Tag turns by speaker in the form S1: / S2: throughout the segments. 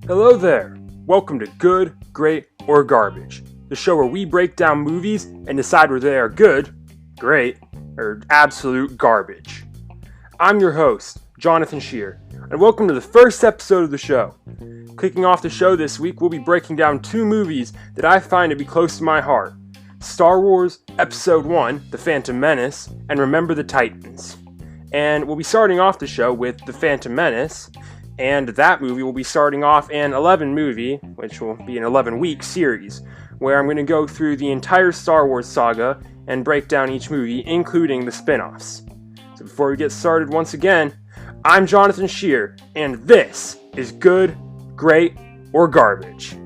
S1: Hello there! Welcome to Good, Great, or Garbage, the show where we break down movies and decide whether they are good, great, or absolute garbage. I'm your host, Jonathan Scheer, and welcome to the first episode of the show. Kicking off the show this week, we'll be breaking down two movies that I find to be close to my heart. Star Wars Ep01, The Phantom Menace, and Remember the Titans. And we'll be starting off the show with The Phantom Menace, and that movie will be starting off an 11 movie, which will be an 11-week series, where I'm going to go through the entire Star Wars saga and break down each movie, including the spin-offs. So before we get started, once again, I'm Jonathan Scheer, and this is Good, Great, or Garbage.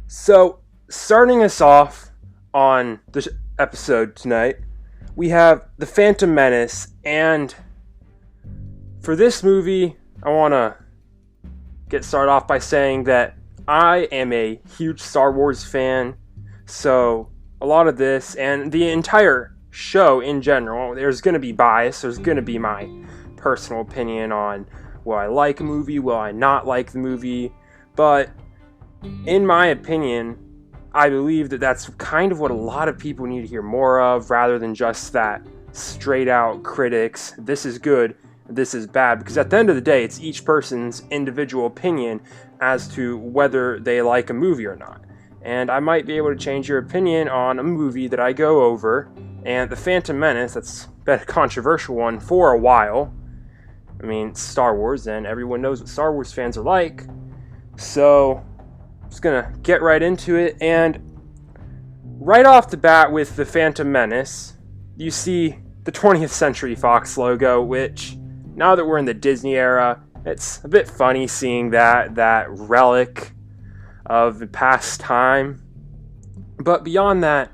S1: So, starting us off on this episode tonight, we have The Phantom Menace, and for this movie, I want to get started off by saying that I am a huge Star Wars fan, so a lot of this, and the entire show in general, there's going to be bias, there's going to be my personal opinion on will I like a movie, will I not like the movie, but in my opinion, I believe that that's kind of what a lot of people need to hear more of, rather than just that straight out critics, this is good, this is bad, because at the end of the day, it's each person's individual opinion as to whether they like a movie or not. And I might be able to change your opinion on a movie that I go over, and The Phantom Menace, that's been a controversial one for a while. I mean, Star Wars, and everyone knows what Star Wars fans are like, so just gonna get right into it, and right off the bat with The Phantom Menace, you see the 20th Century Fox logo, which, now that we're in the Disney era, it's a bit funny seeing that relic of the past time. But beyond that,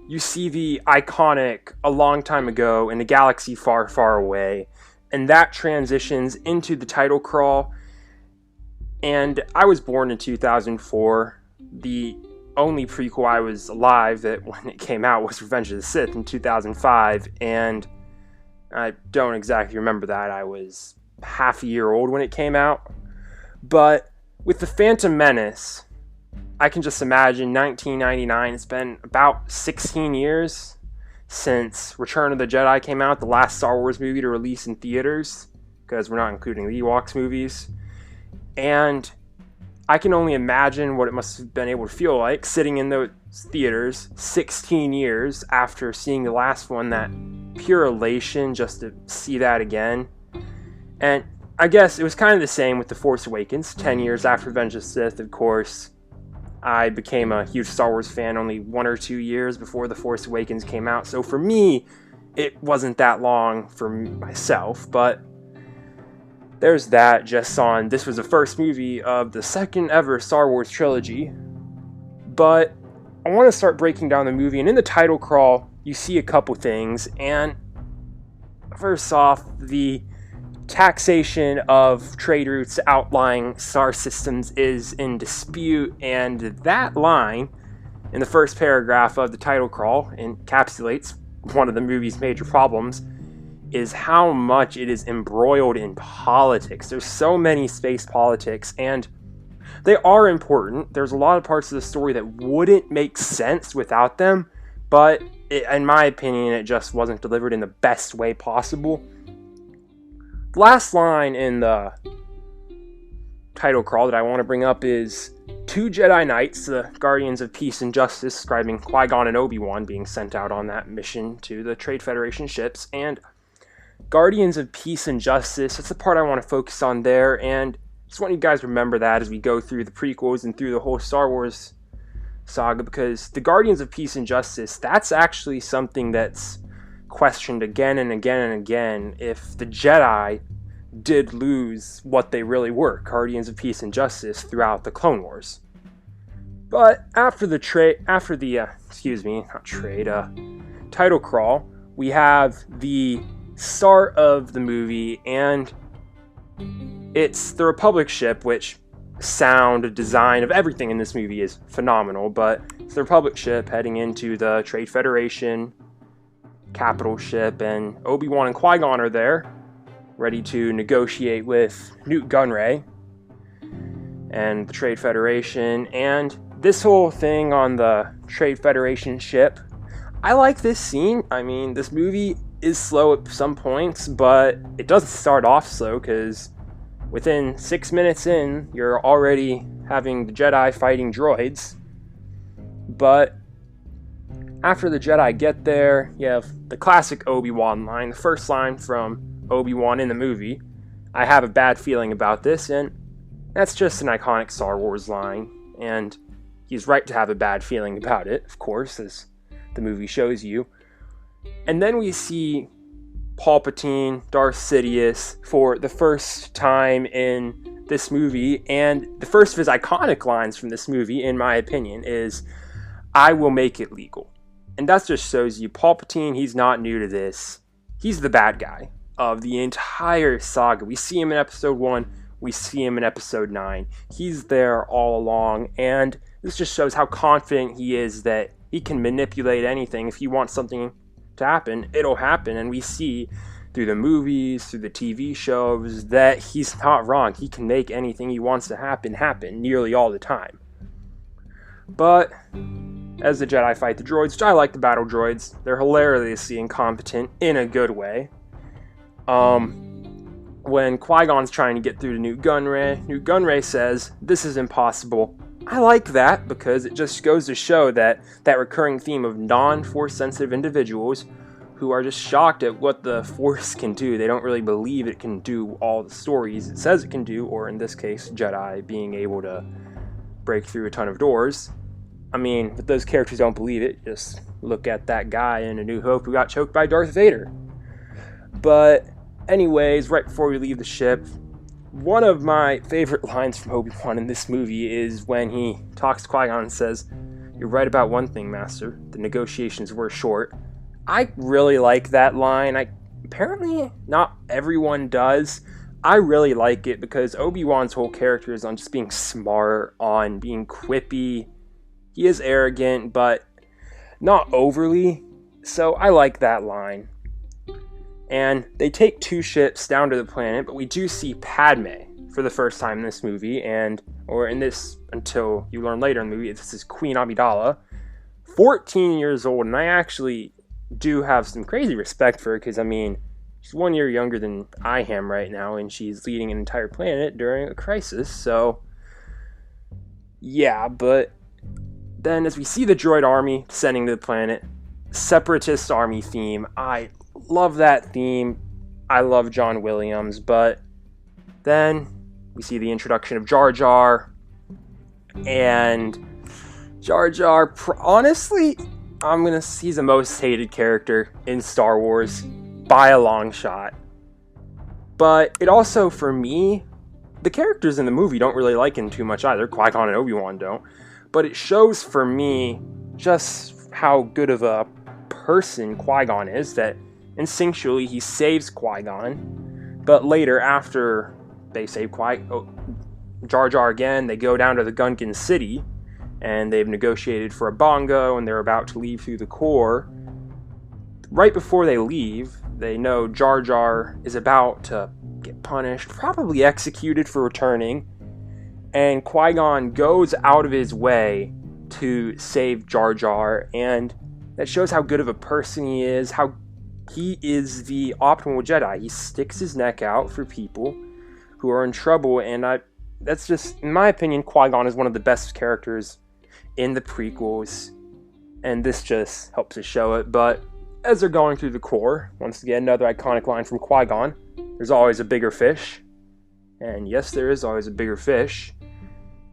S1: you see the iconic A Long Time Ago in a Galaxy Far, Far Away, and that transitions into the title crawl. And I was born in 2004. The only prequel I was alive that when it came out was Revenge of the Sith in 2005, and I don't exactly remember that. I was half a year old when it came out. But with The Phantom Menace, I can just imagine 1999, it's been about 16 years since Return of the Jedi came out, the last Star Wars movie to release in theaters, because we're not including the Ewoks movies. And I can only imagine what it must have been able to feel like sitting in those theaters 16 years after seeing the last one, that pure elation just to see that again. And I guess it was kind of the same with The Force Awakens. 10 years after Revenge of the Sith, of course, I became a huge Star Wars fan only 1 or 2 years before The Force Awakens came out. So for me, it wasn't that long for myself, but there's that. Just on, this was the first movie of the second ever Star Wars trilogy. But I want to start breaking down the movie, and in the title crawl, you see a couple things. And first off, the taxation of trade routes outlying star systems is in dispute, and that line in the first paragraph of the title crawl encapsulates one of the movie's major problems, is how much it is embroiled in politics. There's so many space politics, and they are important. There's a lot of parts of the story that wouldn't make sense without them, but in my opinion, it just wasn't delivered in the best way possible. The last line in the title crawl that I want to bring up is two Jedi Knights, the Guardians of Peace and Justice, describing Qui-Gon and Obi-Wan being sent out on that mission to the Trade Federation ships, and Guardians of Peace and Justice, that's the part I want to focus on there, and just want you guys to remember that as we go through the prequels and through the whole Star Wars saga, because the Guardians of Peace and Justice, that's actually something that's questioned again and again and again, if the Jedi did lose what they really were, Guardians of Peace and Justice, throughout the Clone Wars. But after the title crawl, we have the start of the movie, and It's the Republic ship, which sound, design of everything in this movie is phenomenal, but it's the Republic ship heading into the Trade Federation capital ship, and Obi-Wan and Qui-Gon are there, ready to negotiate with Newt Gunray and the Trade Federation. And this whole thing on the Trade Federation ship, I like this scene. I mean, this movie is slow at some points, but it doesn't start off slow, because within 6 minutes in, you're already having the Jedi fighting droids. But after the Jedi get there, you have the classic Obi-Wan line, the first line from Obi-Wan in the movie. I have a bad feeling about this, and that's just an iconic Star Wars line, and he's right to have a bad feeling about it, of course, as the movie shows you. And then we see Palpatine, Darth Sidious, for the first time in this movie, and the first of his iconic lines from this movie, in my opinion, is, "I will make it legal." And that just shows you Palpatine, he's not new to this. He's the bad guy of the entire saga. We see him in Episode 1, we see him in Episode 9. He's there all along, and this just shows how confident he is that he can manipulate anything. If he wants something to happen, it'll happen. And we see through the movies, through the TV shows, that he's not wrong. He can make anything he wants to happen nearly all the time. But as the Jedi fight the droids, which I like the battle droids, they're hilariously incompetent in a good way. When Qui-Gon's trying to get through to Newt Gunray says, "This is impossible." I like that, because it just goes to show that recurring theme of non-Force sensitive individuals who are just shocked at what the Force can do. They don't really believe it can do all the stories it says it can do, or in this case, Jedi being able to break through a ton of doors. I mean, if those characters don't believe it, just look at that guy in A New Hope who got choked by Darth Vader. But anyways, right before we leave the ship, one of my favorite lines from Obi-Wan in this movie is when he talks to Qui-Gon and says, "You're right about one thing, Master. The negotiations were short." I really like that line. Apparently not everyone does. I really like it, because Obi-Wan's whole character is on just being smart, on being quippy. He is arrogant, but not overly. So I like that line. And they take 2 ships down to the planet, but we do see Padme for the first time in this movie, until you learn later in the movie, this is Queen Amidala, 14 years old, and I actually do have some crazy respect for her, because, I mean, she's 1 year younger than I am right now, and she's leading an entire planet during a crisis, so, yeah, but then as we see the droid army descending to the planet, Separatist army theme, I love that theme. I love John Williams, but then we see the introduction of Jar Jar, and Jar Jar, honestly, he's the most hated character in Star Wars by a long shot. But it also, for me, the characters in the movie don't really like him too much either. Qui-Gon and Obi-Wan don't. But it shows for me just how good of a person Qui-Gon is, that instinctually he saves Qui-Gon, but later, after they save Jar Jar again, they go down to the Gungan city, and they've negotiated for a bongo, and they're about to leave through the core. Right before they leave, they know Jar Jar is about to get punished, probably executed for returning, and Qui-Gon goes out of his way to save Jar Jar, and that shows how good of a person he is, how he is the optimal Jedi. He sticks his neck out for people who are in trouble, and that's just, in my opinion, Qui-Gon is one of the best characters in the prequels, and this just helps to show it. But as they're going through the core, once again, another iconic line from Qui-Gon, "There's always a bigger fish." And yes, there is always a bigger fish.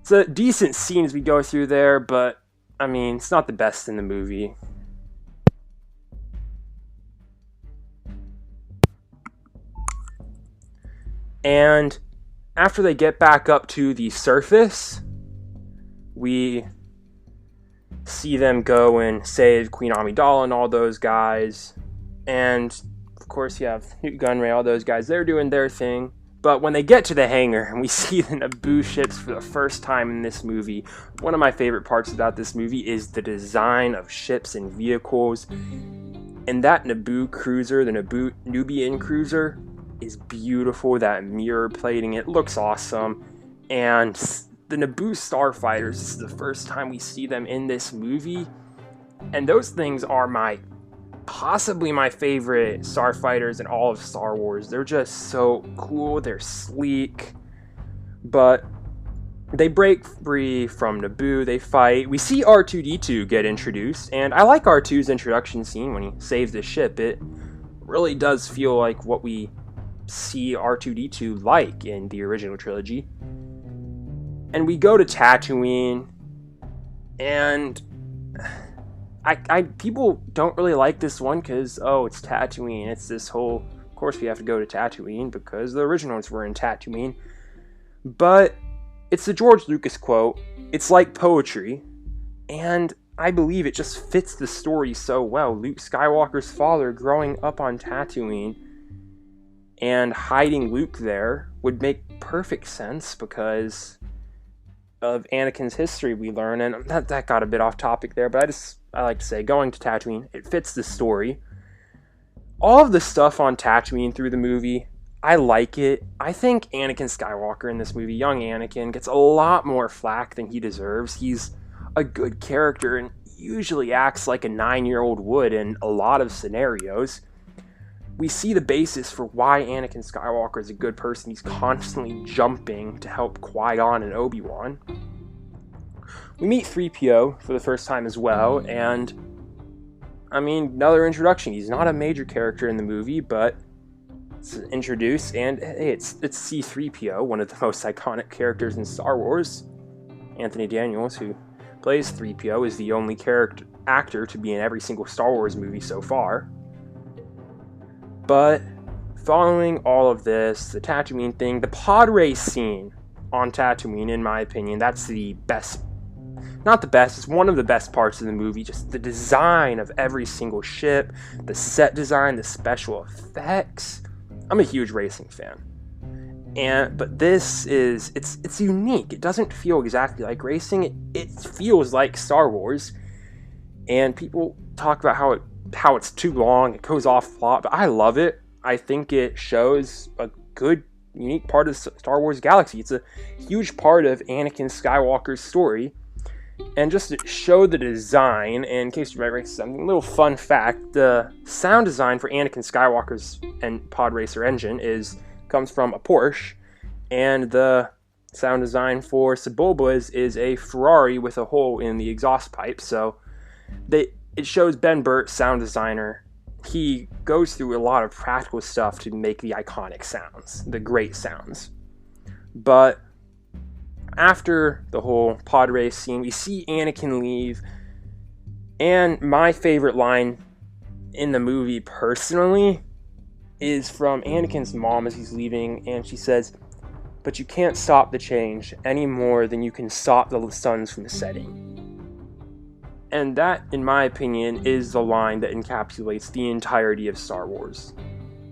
S1: It's a decent scene as we go through there, but, I mean, it's not the best in the movie. And after they get back up to the surface, we see them go and save Queen Amidala and all those guys. And, of course, you have Newt Gunray, all those guys. They're doing their thing. But when they get to the hangar and we see the Naboo ships for the first time in this movie, one of my favorite parts about this movie is the design of ships and vehicles. And that Naboo cruiser, the Nubian cruiser, is beautiful. That mirror plating, it looks awesome. And the Naboo starfighters, this is the first time we see them in this movie. And those things are possibly my favorite starfighters in all of Star Wars. They're just so cool, they're sleek, but they break free from Naboo, they fight. We see R2-D2 get introduced, and I like R2's introduction scene when he saves the ship. It really does feel like what we see R2-D2 like in the original trilogy. And we go to Tatooine, and people don't really like this one because, it's Tatooine. It's this whole, of course we have to go to Tatooine because the originals were in Tatooine. But it's the George Lucas quote, it's like poetry, and I believe it just fits the story so well. Luke Skywalker's father growing up on Tatooine and hiding Luke there would make perfect sense because of Anakin's history we learn, and that got a bit off topic there, but I like to say, going to Tatooine, it fits the story. All of the stuff on Tatooine through the movie, I like it. I think Anakin Skywalker in this movie, young Anakin, gets a lot more flack than he deserves. He's a good character and usually acts like a 9-year-old would in a lot of scenarios. We see the basis for why Anakin Skywalker is a good person. He's constantly jumping to help Qui-Gon and Obi-Wan. We meet 3PO for the first time as well, and another introduction. He's not a major character in the movie, but it's introduced, and hey, it's C-3PO, one of the most iconic characters in Star Wars. Anthony Daniels, who plays 3PO, is the only actor to be in every single Star Wars movie so far. But following all of this, the Tatooine thing, the pod race scene on Tatooine, in my opinion, that's the best. Not the best, it's one of the best parts of the movie. Just the design of every single ship, the set design, the special effects. I'm a huge racing fan. But this is, it's unique. It doesn't feel exactly like racing. It feels like Star Wars. And people talk about how it's too long, it goes off plot, but I love it. I think it shows a good, unique part of the Star Wars galaxy. It's a huge part of Anakin Skywalker's story. And just to show the design, and in case you remember something, a little fun fact, the sound design for Anakin Skywalker's pod racer engine comes from a Porsche, and the sound design for Sebulba's is a Ferrari with a hole in the exhaust pipe. So it shows Ben Burtt, sound designer, he goes through a lot of practical stuff to make the iconic sounds, the great sounds. But after the whole pod race scene, we see Anakin leave, and my favorite line in the movie personally is from Anakin's mom as he's leaving, and she says, "But you can't stop the change any more than you can stop the suns from setting." And that, in my opinion, is the line that encapsulates the entirety of Star Wars.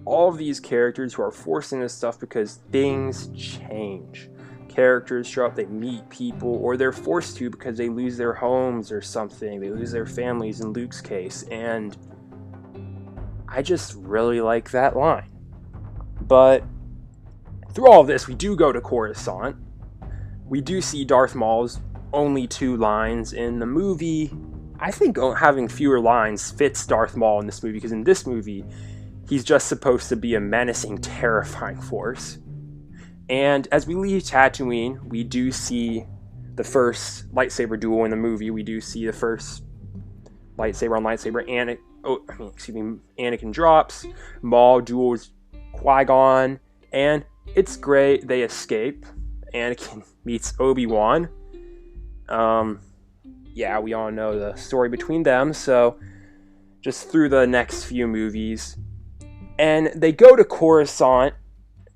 S1: All of these characters who are forced into stuff because things change. Characters show up, they meet people, or they're forced to because they lose their homes or something. They lose their families in Luke's case, and I just really like that line. But through all of this, we do go to Coruscant. We do see Darth Maul's only 2 lines in the movie. I think having fewer lines fits Darth Maul in this movie, because in this movie, he's just supposed to be a menacing, terrifying force. And as we leave Tatooine, we do see the first lightsaber duel in the movie. We do see the first lightsaber on lightsaber. Anakin drops, Maul duels Qui-Gon, and it's great. They escape. Anakin meets Obi-Wan. We all know the story between them, so just through the next few movies. And they go to Coruscant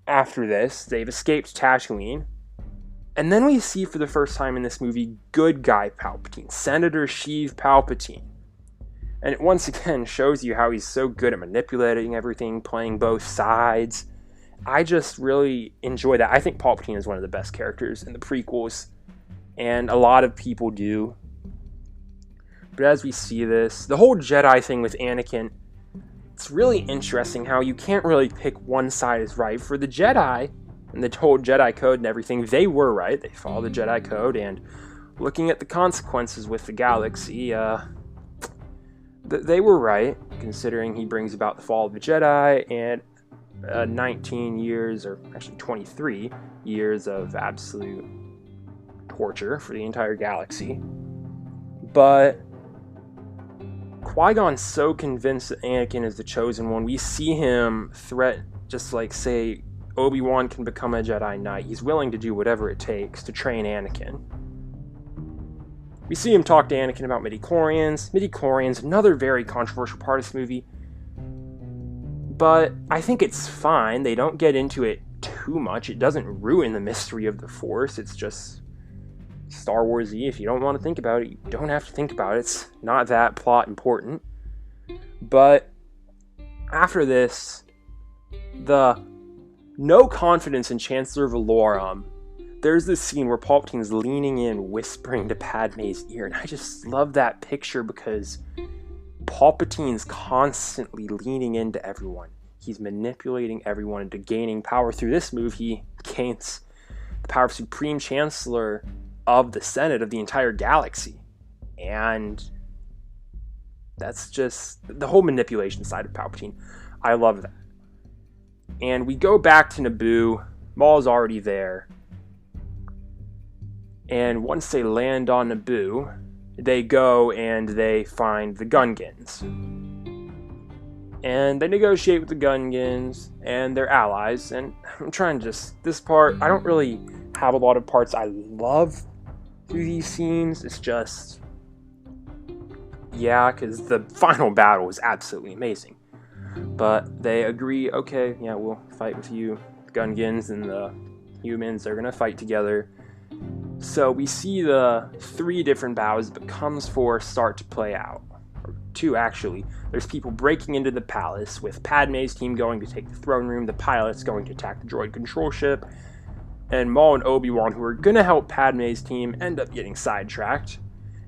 S1: after this. They've escaped Tatooine. And then we see for the first time in this movie, good guy Palpatine, Senator Sheev Palpatine. And it once again shows you how he's so good at manipulating everything, playing both sides. I just really enjoy that. I think Palpatine is one of the best characters in the prequels, and a lot of people do. But as we see this, the whole Jedi thing with Anakin, it's really interesting how you can't really pick one side as right. For the Jedi, and the whole Jedi Code and everything, they were right. They follow the Jedi Code, and looking at the consequences with the galaxy, they were right, considering he brings about the fall of the Jedi, and 19 years, or actually 23 years of absolute torture for the entire galaxy. But Qui-Gon's so convinced that Anakin is the chosen one. We see him threaten, just like say Obi-Wan can become a Jedi Knight. He's willing to do whatever it takes to train Anakin. We see him talk to Anakin about midichlorians. Midichlorians, another very controversial part of this movie. But I think it's fine. They don't get into it too much. It doesn't ruin the mystery of the Force. It's just Star Wars-y. If you don't want to think about it, you don't have to think about it. It's not that plot important. But after this, the no confidence in Chancellor Valorum, there's this scene where Palpatine's leaning in, whispering to Padme's ear, and I just love that picture because Palpatine's constantly leaning into everyone. He's manipulating everyone into gaining power. Through this move, he gains the power of Supreme Chancellor of the Senate of the entire galaxy. And that's just the whole manipulation side of Palpatine. I love that. And we go back to Naboo. Maul's already there. And once they land on Naboo, they go and they find the Gungans. And they negotiate with the Gungans and their allies. And I'm trying to this part, I don't really have a lot of parts I love through these scenes. It's just, yeah, because the final battle is absolutely amazing. But they agree, okay, yeah, we'll fight with you. The Gungans and the humans are going to fight together. So we see the 3 different battles, but comes 4 start to play out. Or 2, actually. There's people breaking into the palace, with Padme's team going to take the throne room, the pilots going to attack the droid control ship, and Maul and Obi-Wan, who are going to help Padme's team, end up getting sidetracked.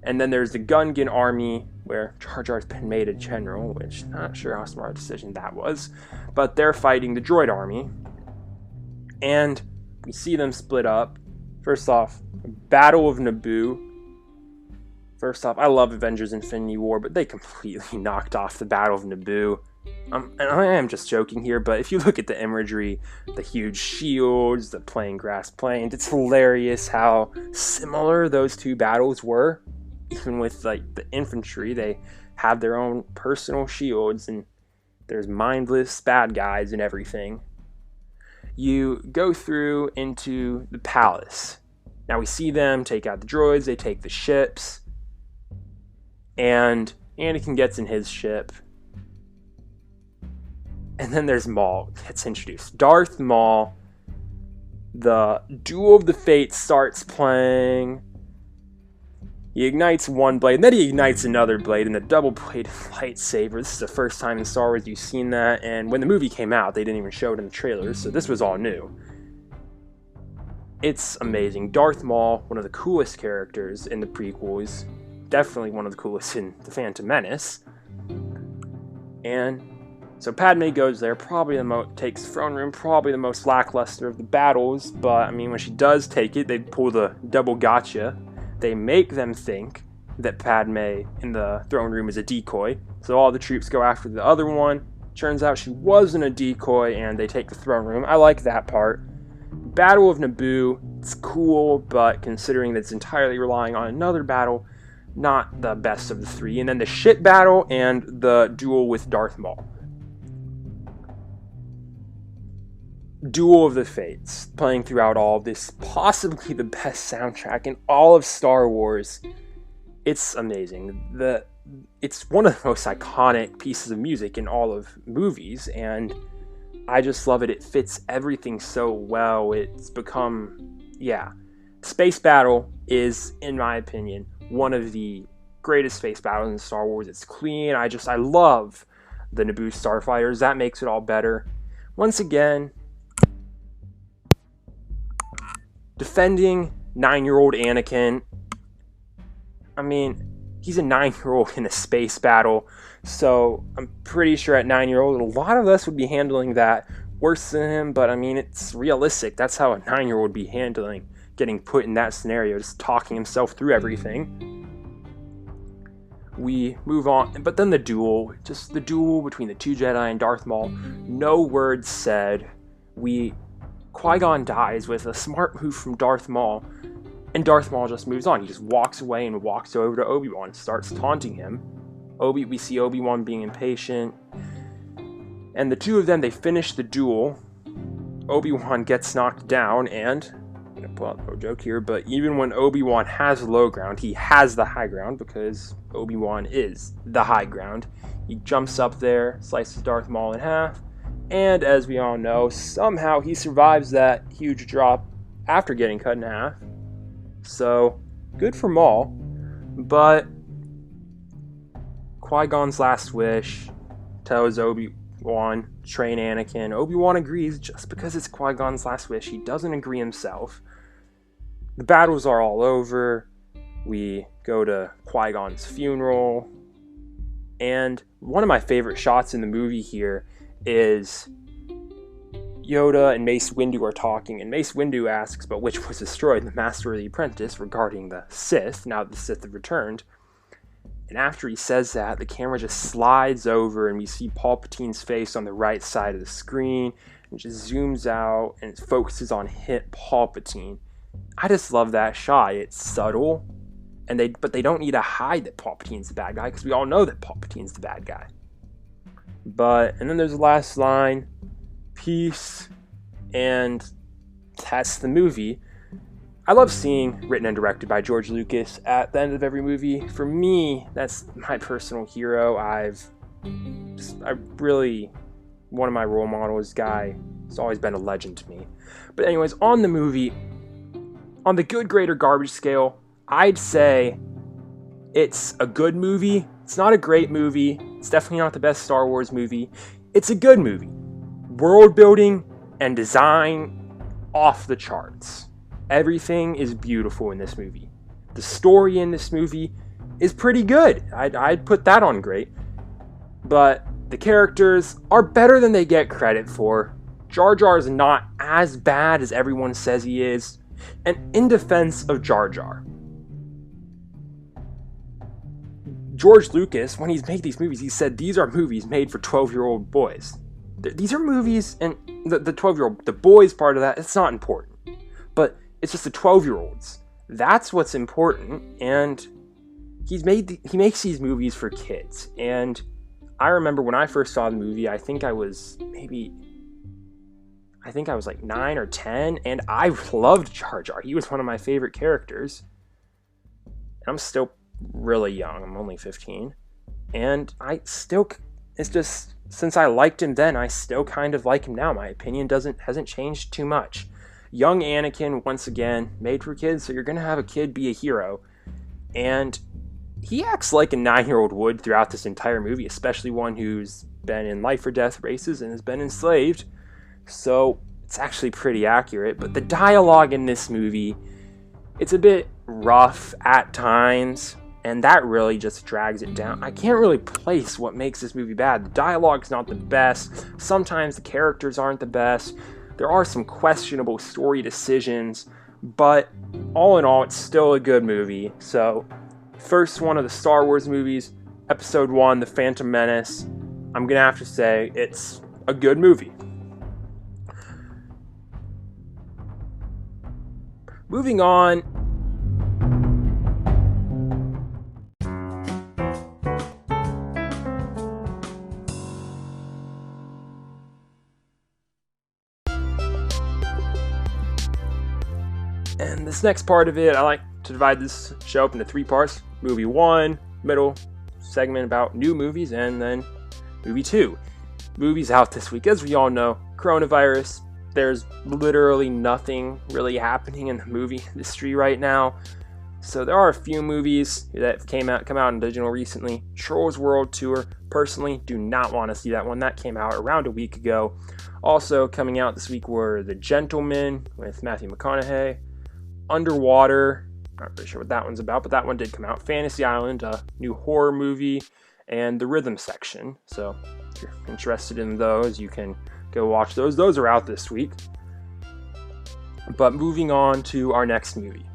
S1: And then there's the Gungan army, where Jar Jar's been made a general, which not sure how smart a decision that was. But they're fighting the droid army. And we see them split up. First off, Battle of Naboo. First off, I love Avengers Infinity War, but they completely knocked off the Battle of Naboo. And I am just joking here, but if you look at the imagery, the huge shields, the plain grass plains, it's hilarious how similar those 2 battles were. Even with like the infantry, they have their own personal shields, and there's mindless bad guys and everything. You go through into the palace. Now we see them take out the droids, they take the ships, and Anakin gets in his ship. And then there's Maul, gets introduced. Darth Maul, the Duel of the Fates starts playing. He ignites one blade, and then he ignites another blade in the double-bladed lightsaber. This is the first time in Star Wars you've seen that, and when the movie came out, they didn't even show it in the trailers, so this was all new. It's amazing. Darth Maul, one of the coolest characters in the prequels, definitely one of the coolest in The Phantom Menace. And so Padme goes there, probably takes the throne room, probably the most lackluster of the battles, but I mean, when she does take it, they pull the double gotcha. They make them think that Padme in the throne room is a decoy, so all the troops go after the other one. Turns out she wasn't a decoy, and they take the throne room. I like that part. Battle of Naboo, it's cool, but considering that it's entirely relying on another battle, not the best of the 3. And then the ship battle and the duel with Darth Maul. Duel of the Fates, playing throughout all of this, possibly the best soundtrack in all of Star Wars. It's amazing. It's one of the most iconic pieces of music in all of movies, and I just love it. It fits everything so well. It's become, Space Battle is, in my opinion, one of the greatest space battles in Star Wars. It's clean. I love the Naboo starfighters. That makes it all better. Once again, defending 9-year-old Anakin. I mean, he's a 9-year-old in a space battle, so I'm pretty sure at 9-year-old, a lot of us would be handling that worse than him, but I mean, it's realistic. That's how a 9-year-old would be handling getting put in that scenario, just talking himself through everything. We move on, but then the duel between the two Jedi and Darth Maul, no words said. Qui-Gon dies with a smart move from Darth Maul, and Darth Maul just moves on. He just walks away and walks over to Obi-Wan and starts taunting him. We see Obi-Wan being impatient, and the two of them, they finish the duel. Obi-Wan gets knocked down, and I'm gonna pull out no joke here, but even when Obi-Wan has low ground, he has the high ground because Obi-Wan is the high ground. He jumps up there, slices Darth Maul in half, and as we all know, somehow he survives that huge drop after getting cut in half. So, good for Maul, but Qui-Gon's last wish tells Obi-Wan, train Anakin. Obi-Wan agrees just because it's Qui-Gon's last wish. He doesn't agree himself. The battles are all over. We go to Qui-Gon's funeral. And one of my favorite shots in the movie here is Yoda and Mace Windu are talking, and Mace Windu asks about which was destroyed, the Master or the Apprentice, regarding the Sith, now that the Sith have returned. And after he says that, the camera just slides over, and we see Palpatine's face on the right side of the screen, and just zooms out, and it focuses on Palpatine. I just love that shot. It's subtle, but they don't need to hide that Palpatine's the bad guy, because we all know that Palpatine's the bad guy. And then there's the last line, peace, and that's the movie. I love seeing written and directed by George Lucas at the end of every movie. For me, that's my personal hero. One of my role models, guy, has always been a legend to me. But anyways, on the movie, on the good, great, or garbage scale, I'd say it's a good movie. It's not a great movie. It's definitely not the best Star Wars movie. It's a good movie. World building and design off the charts. Everything is beautiful in this movie. The story in this movie is pretty good. I'd put that on great. But the characters are better than they get credit for. Jar Jar is not as bad as everyone says he is. And in defense of Jar Jar, George Lucas, when he's made these movies, he said these are movies made for 12-year-old boys. These are movies, and the 12-year-old, the boys part of that, it's not important. But it's just the 12-year-olds. That's what's important, and he makes these movies for kids. And I remember when I first saw the movie, I think I was like 9 or 10, and I loved Jar Jar. He was one of my favorite characters. And I'm still really young. I'm only 15. And it's just, since I liked him then, I still kind of like him now. My opinion hasn't changed too much. Young Anakin, once again, made for kids, so you're going to have a kid be a hero. And he acts like a 9-year-old would throughout this entire movie, especially one who's been in life or death races and has been enslaved. So it's actually pretty accurate. But the dialogue in this movie, it's a bit rough at times, and that really just drags it down. I can't really place what makes this movie bad. The dialogue's not the best. Sometimes the characters aren't the best. There are some questionable story decisions, but all in all, it's still a good movie. So, first one of the Star Wars movies, Episode 1, The Phantom Menace, I'm going to have to say it's a good movie. Moving on. And this next part of it, I like to divide this show up into 3 parts. Movie 1, middle segment about new movies, and then movie 2. Movies out this week. As we all know, coronavirus, there's literally nothing really happening in the movie industry right now. So there are a few movies that come out in digital recently. Trolls World Tour, personally, do not want to see that one. That came out around a week ago. Also coming out this week were The Gentleman with Matthew McConaughey, Underwater, not really sure what that one's about, but that one did come out. Fantasy Island, a new horror movie, and The Rhythm Section. So if you're interested in those, you can go watch those. Those are out this week. But moving on to our next movie.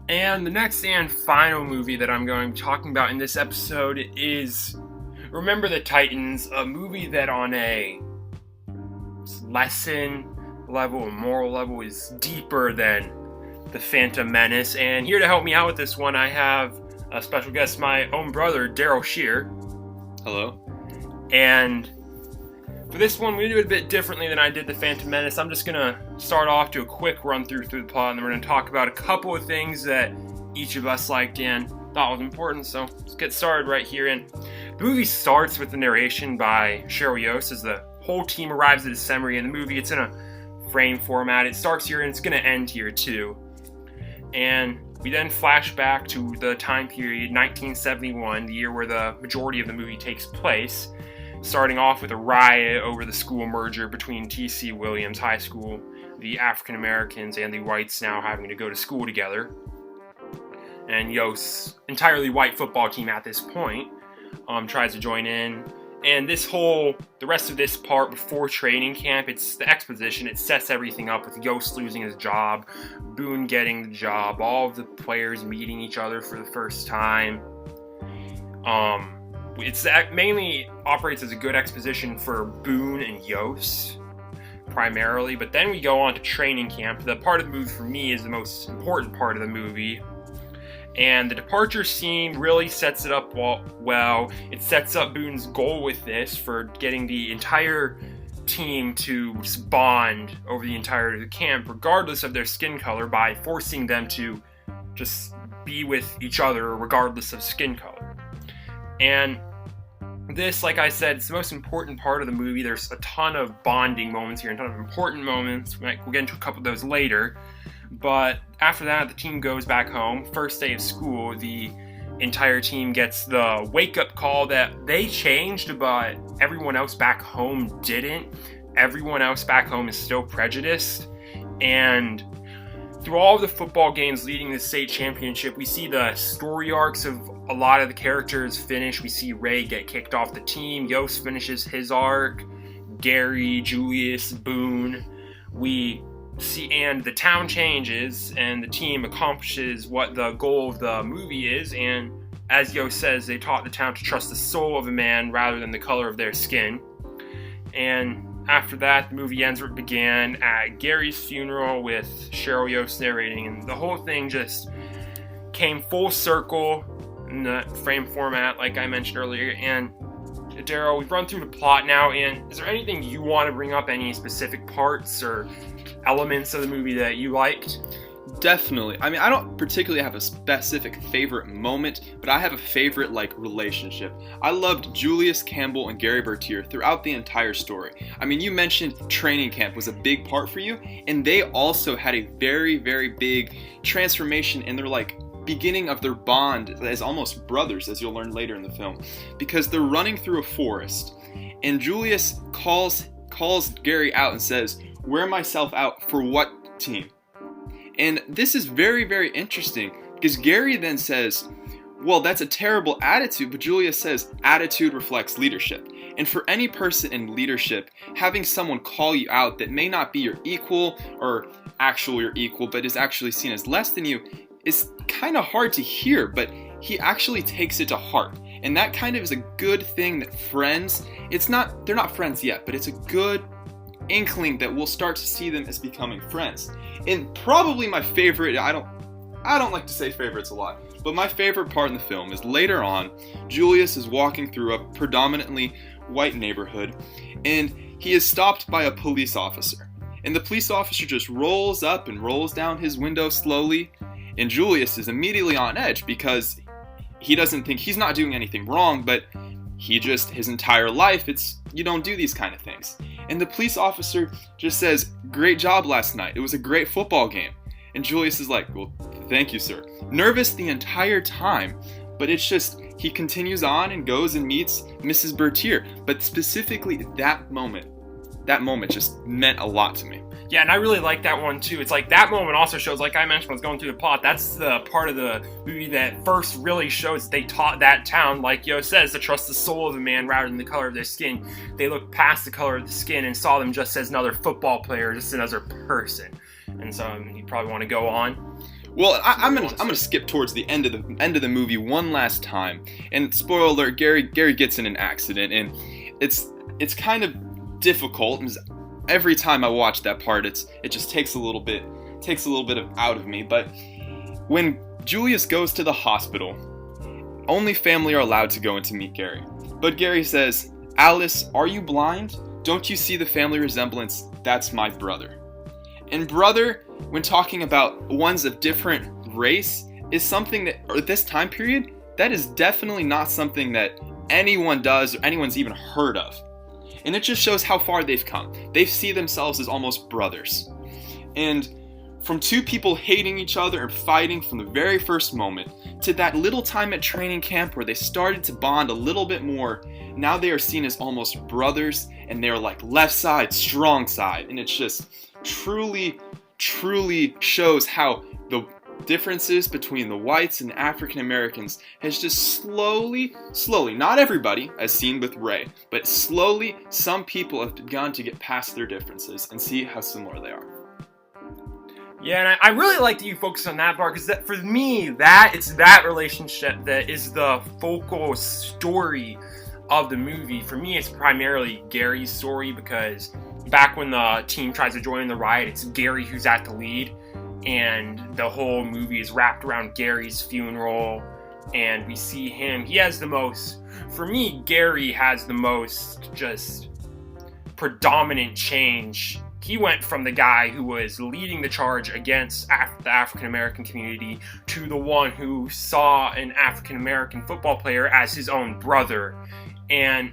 S1: And the next and final movie that I'm going to be talking about in this episode is Remember the Titans, a movie that on a lesson level, a moral level, is deeper than the Phantom Menace. And here to help me out with this one, I have a special guest, my own brother, Darryl Scheer.
S2: Hello.
S1: And for this one, we do it a bit differently than I did the Phantom Menace. I'm just going to start off, do a quick run through the plot, and then we're going to talk about a couple of things that each of us liked and thought was important. So let's get started right here. And the movie starts with the narration by Cheryl Yost as the whole team arrives at assembly in the movie. It's in a frame format. It starts here and it's going to end here too. And we then flash back to the time period, 1971, the year where the majority of the movie takes place, starting off with a riot over the school merger between T.C. Williams High School, the African Americans, and the whites now having to go to school together. And Yost's entirely white football team at this point tries to join in. And the rest of this part before training camp, it's the exposition. It sets everything up with Yost losing his job, Boone getting the job, all of the players meeting each other for the first time. It mainly operates as a good exposition for Boone and Yost, primarily. But then we go on to training camp. The part of the movie for me is the most important part of the movie. And the departure scene really sets it up well. It sets up Boone's goal with this for getting the entire team to just bond over the entire camp, regardless of their skin color, by forcing them to just be with each other regardless of skin color. And this, like I said, it's the most important part of the movie. There's a ton of bonding moments here, a ton of important moments. We'll get into a couple of those later. But after that, the team goes back home. First day of school, the entire team gets the wake-up call that they changed, but everyone else back home didn't. Everyone else back home is still prejudiced. And through all of the football games leading to the state championship, we see the story arcs of a lot of the characters finish. We see Ray get kicked off the team. Yost finishes his arc. Gary, Julius, Boone. We see, and the town changes, and the team accomplishes what the goal of the movie is. And as Yost says, they taught the town to trust the soul of a man rather than the color of their skin. And after that, the movie ends where it began, at Gary's funeral with Cheryl Yost narrating, and the whole thing just came full circle in the frame format, like I mentioned earlier. And Darryl, we've run through the plot now, and is there anything you want to bring up, any specific parts or elements of the movie that you liked?
S2: Definitely. I mean, I don't particularly have a specific favorite moment, but I have a favorite, relationship. I loved Julius Campbell and Gary Bertier throughout the entire story. I mean, you mentioned training camp was a big part for you, and they also had a very, very big transformation in their, beginning of their bond as almost brothers, as you'll learn later in the film, because they're running through a forest, and Julius calls Gary out and says, "Wear myself out for what team?" And this is very, very interesting, because Gary then says, "Well, that's a terrible attitude," but Julius says, "Attitude reflects leadership." And for any person in leadership, having someone call you out that may not be your equal, or actually your equal, but is actually seen as less than you, is kind of hard to hear, but he actually takes it to heart. And that kind of is a good thing that friends, they're not friends yet, but it's a good inkling that we'll start to see them as becoming friends. And probably my favorite, I don't like to say favorites a lot, but my favorite part in the film is later on, Julius is walking through a predominantly white neighborhood, and he is stopped by a police officer. And the police officer just rolls up and rolls down his window slowly, and Julius is immediately on edge because he doesn't think he's not doing anything wrong, but his entire life, you don't do these kind of things. And the police officer just says, "Great job last night. It was a great football game." And Julius is like, "Well, thank you, sir." Nervous the entire time, but it's just, he continues on and goes and meets Mrs. Bertier. But specifically that moment just meant a lot to me.
S1: Yeah, and I really like that one too. It's like that moment also shows, like I mentioned when I was going through the plot, that's the part of the movie that first really shows they taught that town, like Yo says, to trust the soul of a man rather than the color of their skin. They looked past the color of the skin and saw them just as another football player, just another person. And so you probably want to go on.
S2: Well, I'm gonna skip towards the end of the movie one last time. And spoiler alert, Gary gets in an accident, and it's kind of difficult. Every time I watch that part, it just takes a little bit out of me. But when Julius goes to the hospital, only family are allowed to go in to meet Gary. But Gary says, "Alice, are you blind? Don't you see the family resemblance? That's my brother." And brother, when talking about ones of different race, is something that, or this time period, that is definitely not something that anyone does or anyone's even heard of. And it just shows how far they've come. They see themselves as almost brothers. And from two people hating each other and fighting from the very first moment, to that little time at training camp where they started to bond a little bit more, now they are seen as almost brothers, and they're like left side, strong side. And it's just truly shows how the differences between the whites and African Americans has just slowly, not everybody, as seen with Ray, but slowly some people have begun to get past their differences and see how similar they are.
S1: Yeah, and I really like that you focus on that part, because that, for me, it's that relationship that is the focal story of the movie. For me, it's primarily Gary's story, because back when the team tries to join the riot, it's Gary who's at the lead, and the whole movie is wrapped around Gary's funeral, and we see him. He has the most, for me, Gary has the most just predominant change. He went from the guy who was leading the charge against the African American community to the one who saw an African American football player as his own brother. And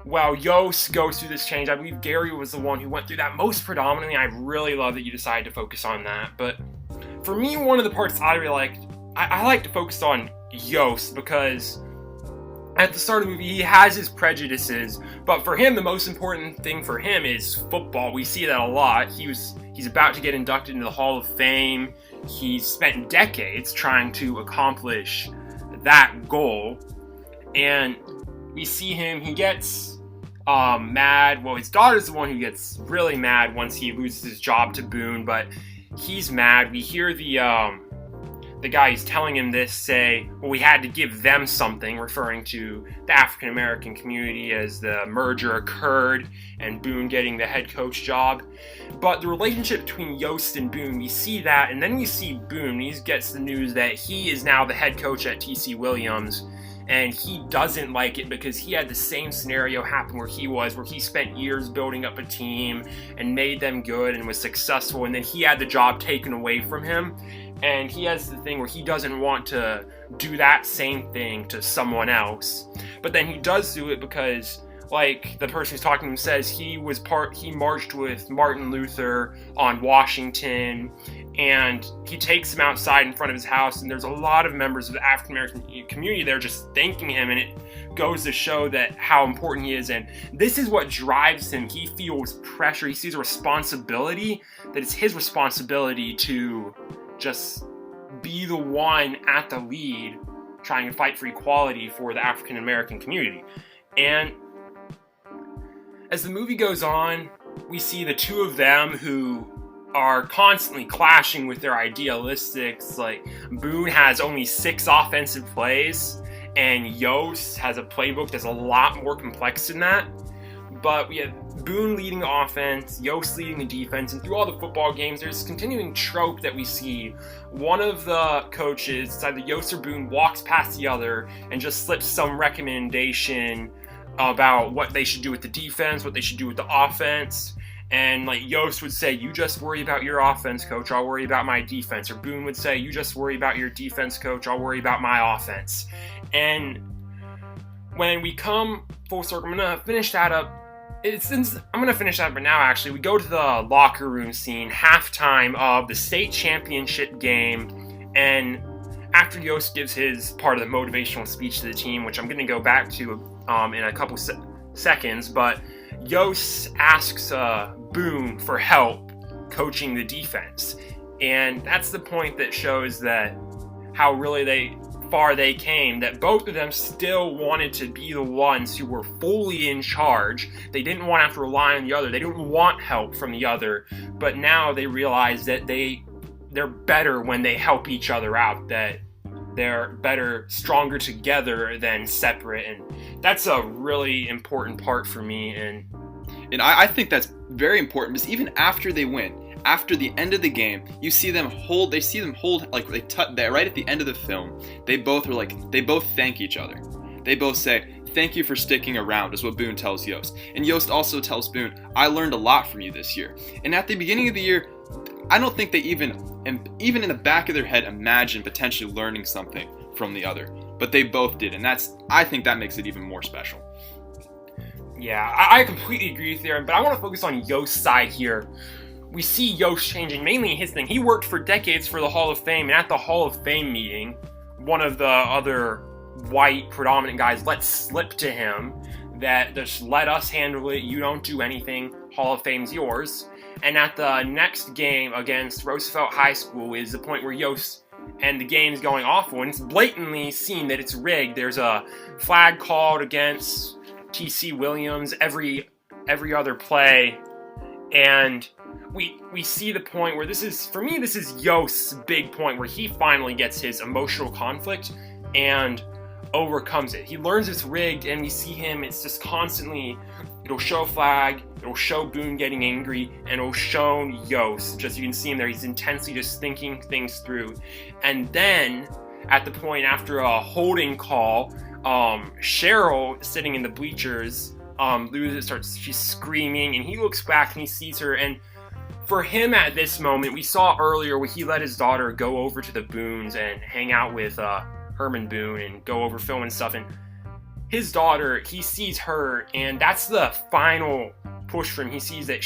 S1: while Yost goes through this change, I believe Gary was the one who went through that most predominantly. I really love that you decided to focus on that. But for me, one of the parts I really liked, I like to focus on Yost, because at the start of the movie, he has his prejudices, but for him, the most important thing for him is football. We see that a lot. He's about to get inducted into the Hall of Fame. He's spent decades trying to accomplish that goal, and we see him, he gets mad. Well, his daughter's the one who gets really mad once he loses his job to Boone, but he's mad. We hear the guy who's telling him this say, well, we had to give them something, referring to the African American community as the merger occurred and Boone getting the head coach job. But the relationship between Yost and Boone, we see that, and then we see Boone, he gets the news that he is now the head coach at TC Williams, and he doesn't like it because he had the same scenario happen where he spent years building up a team and made them good and was successful, and then he had the job taken away from him. And he has the thing where he doesn't want to do that same thing to someone else. But then he does do it because, like the person who's talking to him says, he marched with Martin Luther on Washington, and he takes him outside in front of his house, and there's a lot of members of the African American community there just thanking him, and it goes to show that how important he is. And this is what drives him. He feels pressure. He sees a responsibility, that it's his responsibility to just be the one at the lead trying to fight for equality for the African American community. And as the movie goes on, we see the two of them who are constantly clashing with their idealistics. Like, Boone has only 6 offensive plays, and Yost has a playbook that's a lot more complex than that. But we have Boone leading the offense, Yost leading the defense, and through all the football games, there's this continuing trope that we see. One of the coaches, it's either Yost or Boone, walks past the other and just slips some recommendation about what they should do with the defense, what they should do with the offense. And like Yost would say, you just worry about your offense, coach, I'll worry about my defense. Or Boone would say, you just worry about your defense, coach, I'll worry about my offense. And when we come full circle, I'm gonna finish that up. I'm gonna finish that up now. Actually, we go to the locker room scene, halftime of the state championship game, and after Yost gives his part of the motivational speech to the team, which I'm gonna go back to in a couple seconds, but Yost asks Boone for help coaching the defense, and that's the point that shows that how really far they came, that both of them still wanted to be the ones who were fully in charge. They didn't want to have to rely on the other. They didn't want help from the other, but now they realize that they're better when they help each other out, that they're better, stronger together than separate, and that's a really important part for me.
S2: And I think that's very important, because even after they win, after the end of the game, you see them hold, like right at the end of the film, they both thank each other. They both say, "Thank you for sticking around," is what Boone tells Yost. And Yost also tells Boone, "I learned a lot from you this year." And at the beginning of the year, I don't think they even in the back of their head imagined potentially learning something from the other. But they both did, and I think that makes it even more special.
S1: Yeah, I completely agree with you, but I want to focus on Yost's side here. We see Yost changing, mainly his thing. He worked for decades for the Hall of Fame, and at the Hall of Fame meeting, one of the other white predominant guys let slip to him that just let us handle it, you don't do anything, Hall of Fame's yours. And at the next game against Roosevelt High School is the point where Yost and the game's going awful, and it's blatantly seen that it's rigged. There's a flag called against T.C. Williams every other play, and we see the point where this is Yost's big point where he finally gets his emotional conflict and overcomes it. He learns it's rigged, and we see him, it's just constantly, it'll show flag, it'll show Boone getting angry, and it'll show Yost, just you can see him there, he's intensely just thinking things through. And then, at the point after a holding call, Cheryl, sitting in the bleachers, she's screaming, and he looks back and he sees her, and for him at this moment, we saw earlier where he let his daughter go over to the Boones and hang out with Herman Boone and go over film and stuff, and his daughter, he sees her, and that's the final push for him. He sees that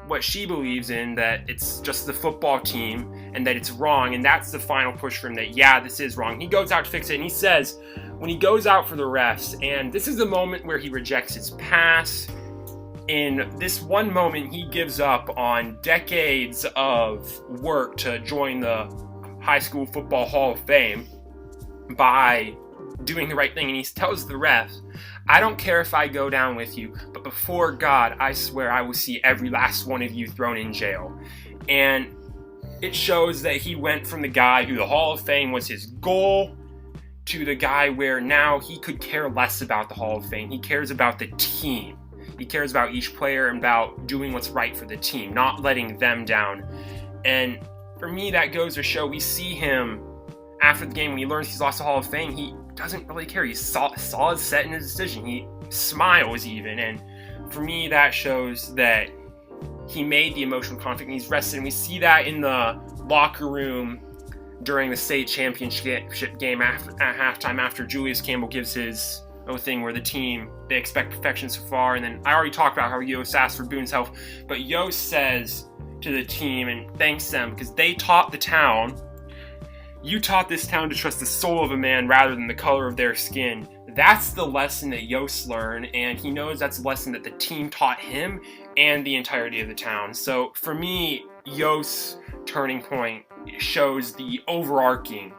S1: what she believes in, that it's just the football team and that it's wrong, and that's the final push for him, that yeah, this is wrong. He goes out to fix it, and he says, when he goes out for the refs, and this is the moment where he rejects his pass. In this one moment, he gives up on decades of work to join the High School Football Hall of Fame by doing the right thing, and he tells the refs, "I don't care if I go down with you, but before God, I swear I will see every last one of you thrown in jail." And it shows that he went from the guy who the Hall of Fame was his goal to the guy where now he could care less about the Hall of Fame. He cares about the team. He cares about each player and about doing what's right for the team, not letting them down. And for me, that goes to show, we see him after the game when he learns he's lost the Hall of Fame, he doesn't really care. He's solid set in his decision. He smiles even. And for me, that shows that he made the emotional conflict and he's rested. And we see that in the locker room during the state championship game at halftime, after Julius Campbell gives his thing where the team, they expect perfection so far. And then I already talked about how Yost asked for Boone's help, but Yost says to the team and thanks them because they taught the town, "You taught this town to trust the soul of a man rather than the color of their skin." That's the lesson that Yost learned, and he knows that's a lesson that the team taught him and the entirety of the town. So for me, Yost's turning point shows the overarching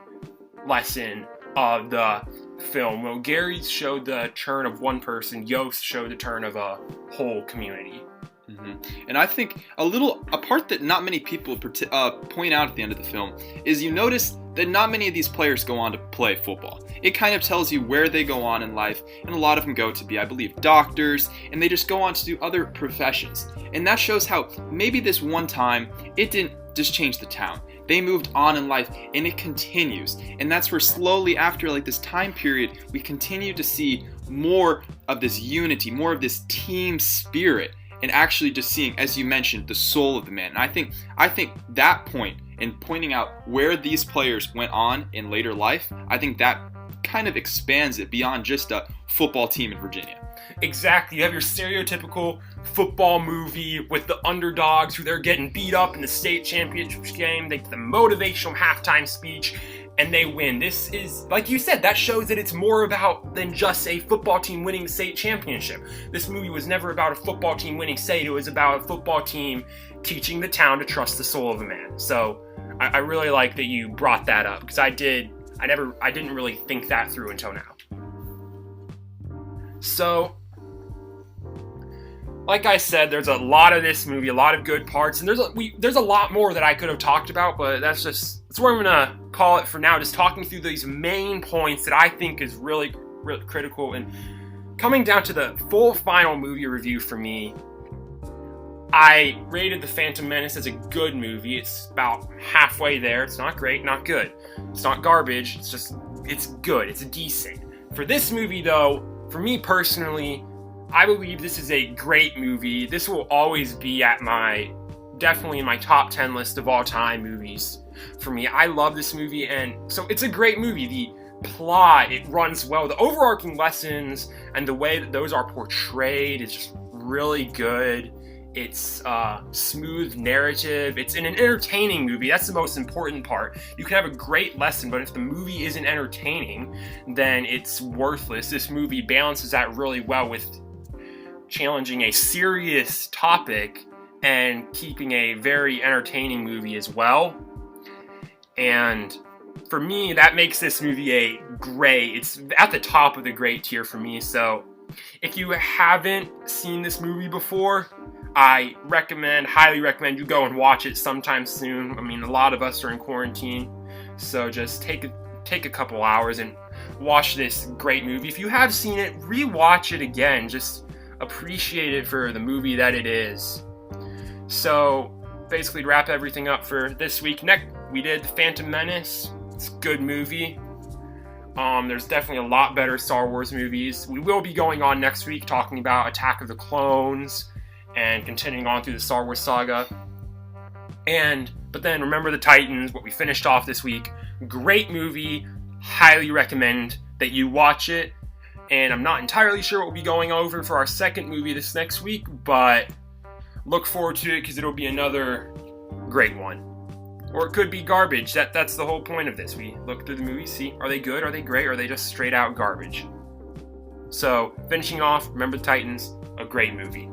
S1: lesson of the film. Well, Gary showed the turn of one person, Yost showed the turn of a whole community.
S2: Mm-hmm. And I think a part that not many people point out at the end of the film is you notice that not many of these players go on to play football. It kind of tells you where they go on in life, and a lot of them go to be, I believe, doctors, and they just go on to do other professions. And that shows how maybe this one time, it didn't just change the town. They moved on in life, and it continues. And that's where slowly after like this time period, we continue to see more of this unity, more of this team spirit, and actually just seeing, as you mentioned, the soul of the man. And I think that point in pointing out where these players went on in later life, I think that kind of expands it beyond just a football team in Virginia.
S1: Exactly. You have your stereotypical football movie with the underdogs who they're getting beat up in the state championship game. They get the motivational halftime speech, and they win. This is, like you said, that shows that it's more about than just a football team winning state championship. This movie was never about a football team winning state. It was about a football team teaching the town to trust the soul of a man. So I really like that you brought that up, because I didn't really think that through until now. So, like I said, there's a lot of this movie, a lot of good parts, and there's a lot more that I could have talked about, but that's where I'm gonna call it for now. Just talking through these main points that I think is really, really critical. And coming down to the full final movie review for me, I rated The Phantom Menace as a good movie. It's about halfway there. It's not great, not good. It's not garbage. It's good. It's decent. For this movie, though, for me personally, I believe this is a great movie. This will always be definitely in my top 10 list of all time movies. For me, I love this movie, and so it's a great movie. The plot, it runs well. The overarching lessons and the way that those are portrayed is just really good. It's smooth narrative. It's an entertaining movie. That's the most important part. You can have a great lesson, but if the movie isn't entertaining, then it's worthless. This movie balances that really well with challenging a serious topic and keeping a very entertaining movie as well. And for me, that makes this movie it's at the top of the great tier for me. So if you haven't seen this movie before, I highly recommend you go and watch it sometime soon. I mean, a lot of us are in quarantine, so just take a couple hours and watch this great movie. If you have seen it, rewatch it again. Just appreciate it for the movie that it is. So basically, to wrap everything up for this week, we did The Phantom Menace. It's a good movie. There's definitely a lot better Star Wars movies. We will be going on next week talking about Attack of the Clones and continuing on through the Star Wars saga. But then Remember the Titans, what we finished off this week. Great movie. Highly recommend that you watch it. And I'm not entirely sure what we'll be going over for our second movie this next week, but look forward to it because it'll be another great one. Or it could be garbage. That's the whole point of this. We look through the movie, see, are they good, are they great, or are they just straight out garbage? So, finishing off, Remember the Titans, a great movie.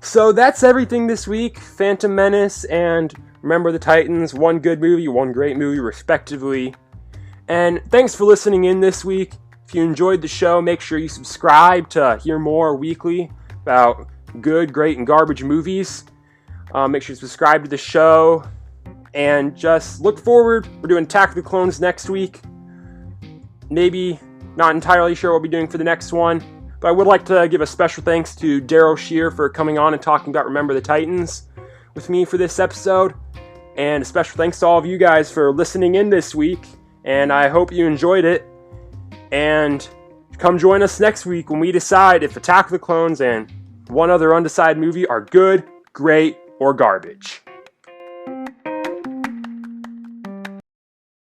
S1: So that's everything this week. Phantom Menace and Remember the Titans. One good movie, one great movie, respectively. And thanks for listening in this week. If you enjoyed the show, make sure you subscribe to hear more weekly about good, great, and garbage movies. Make sure you subscribe to the show. And just look forward. We're doing Attack of the Clones next week. Maybe not entirely sure what we'll be doing for the next one. But I would like to give a special thanks to Darryl Scheer for coming on and talking about Remember the Titans with me for this episode. And a special thanks to all of you guys for listening in this week. And I hope you enjoyed it. And come join us next week when we decide if Attack of the Clones and one other undecided movie are good, great, or garbage.